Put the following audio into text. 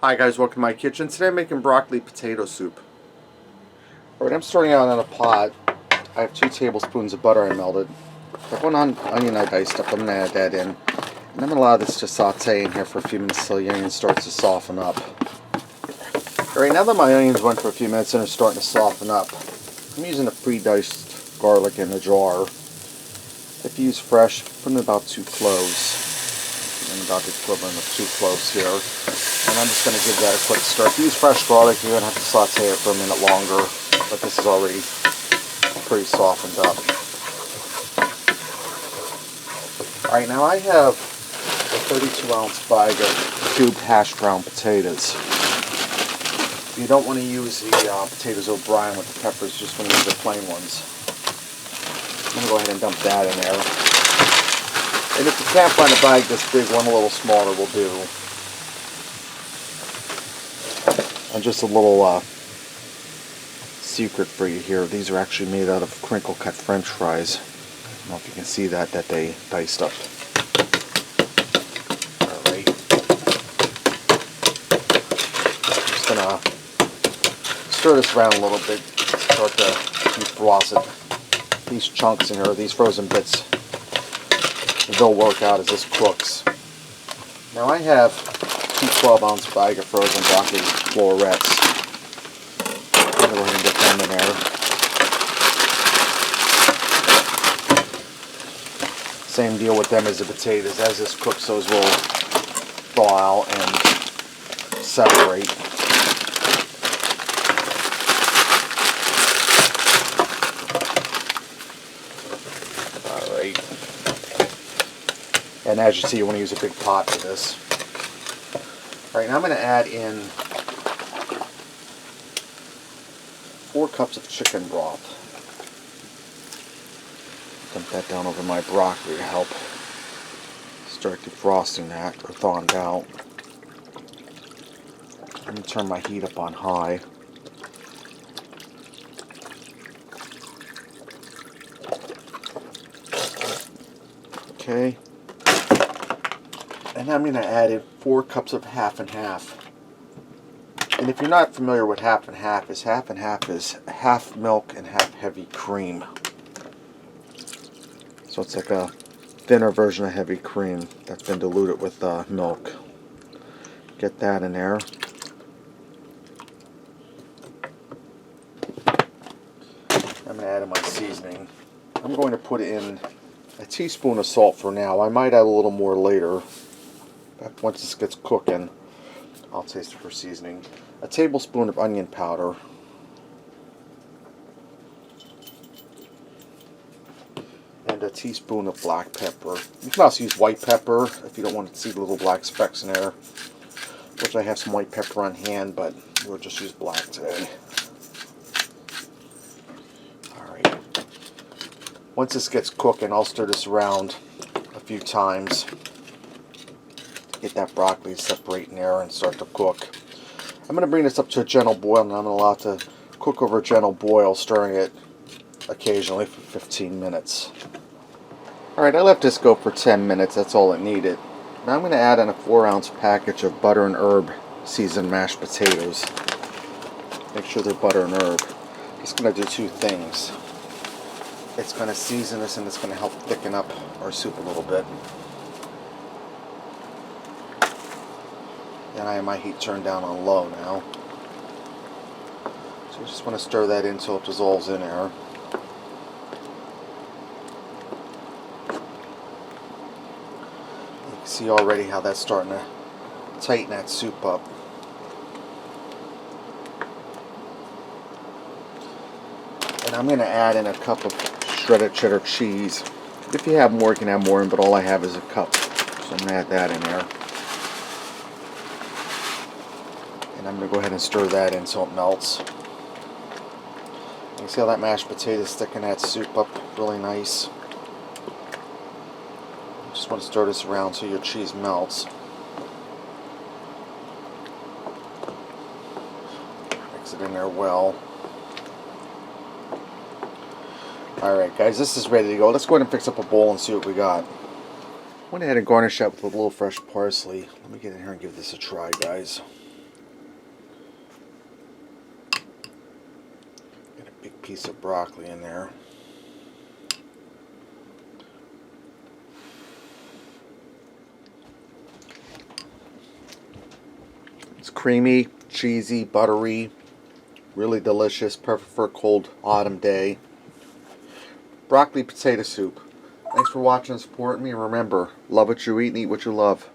Hi guys, welcome to my kitchen. Today I'm making broccoli potato soup. Alright, I'm starting out on a pot. I have 2 tablespoons of butter I melted. I have 1 onion I diced up. I'm going to add that in. And I'm going to allow this to saute in here for a few minutes until the onion starts to soften up. Alright, now that my onions went for a few minutes and are starting to soften up, I'm using a pre-diced garlic in a jar. If you use fresh, put in about 2 cloves. And about the equivalent of 2 cloves here. And I'm just going to give that a quick stir. If you use fresh garlic, you're going to have to saute it for a minute longer, but this is already pretty softened up. Alright, now I have a 32-ounce bag of cubed hash brown potatoes. You don't want to use the potatoes O'Brien with the peppers, you just want to use the plain ones. I'm going to go ahead and dump that in there. And if you can't find a bag this big, one a little smaller will do. And just a little secret for you here. These are actually made out of crinkle cut French fries. I don't know if you can see that they diced up. Alright. Just gonna stir this around a little bit. Start to defrost it. These chunks in here, these frozen bits, they'll work out as this cooks. Now I have 2 12-ounce bag of frozen broccoli florets. I'm going to go ahead and get them in there. Same deal with them as the potatoes. As this cooks, those will thaw out and separate. Alright. And as you see, you want to use a big pot for this. Alright, now I'm going to add in 4 cups of chicken broth. Dump that down over my broccoli to help start defrosting that or thawing it out. Let me turn my heat up on high. Okay. And I'm going to add in 4 cups of half and half. And if you're not familiar with half and half is half milk and half heavy cream. So it's like a thinner version of heavy cream that's been diluted with milk. Get that in there. I'm going to add in my seasoning. I'm going to put in a teaspoon of salt for now. I might add a little more later. Once this gets cooking, I'll taste it for seasoning. A tablespoon of onion powder. And a teaspoon of black pepper. You can also use white pepper if you don't want to see the little black specks in there. Which I have some white pepper on hand, but we'll just use black today. Alright. Once this gets cooking, I'll stir this around a few times. Get that broccoli separate in there and start to cook. I'm going to bring this up to a gentle boil, and I'm going to allow it to cook over a gentle boil, stirring it occasionally for 15 minutes. Alright, I let this go for 10 minutes, that's all it needed. Now I'm going to add in a 4-ounce package of butter and herb seasoned mashed potatoes. Make sure they're butter and herb. It's going to do 2 things. It's going to season this and it's going to help thicken up our soup a little bit. And I have my heat turned down on low now. So I just want to stir that in until it dissolves in there. You can see already how that's starting to tighten that soup up. And I'm going to add in a cup of shredded cheddar cheese. If you have more, you can add more in, but all I have is a cup. So I'm going to add that in there. And I'm going to go ahead and stir that in so it melts. You can see how that mashed potato is sticking that soup up really nice. You just want to stir this around so your cheese melts. Mix it in there well. Alright guys, this is ready to go. Let's go ahead and fix up a bowl and see what we got. Went ahead and garnished that with a little fresh parsley. Let me get in here and give this a try, guys. piece of broccoli in there. It's creamy, cheesy, buttery, really delicious, perfect for a cold autumn day. Broccoli potato soup. Thanks for watching and supporting me. Remember, love what you eat and eat what you love.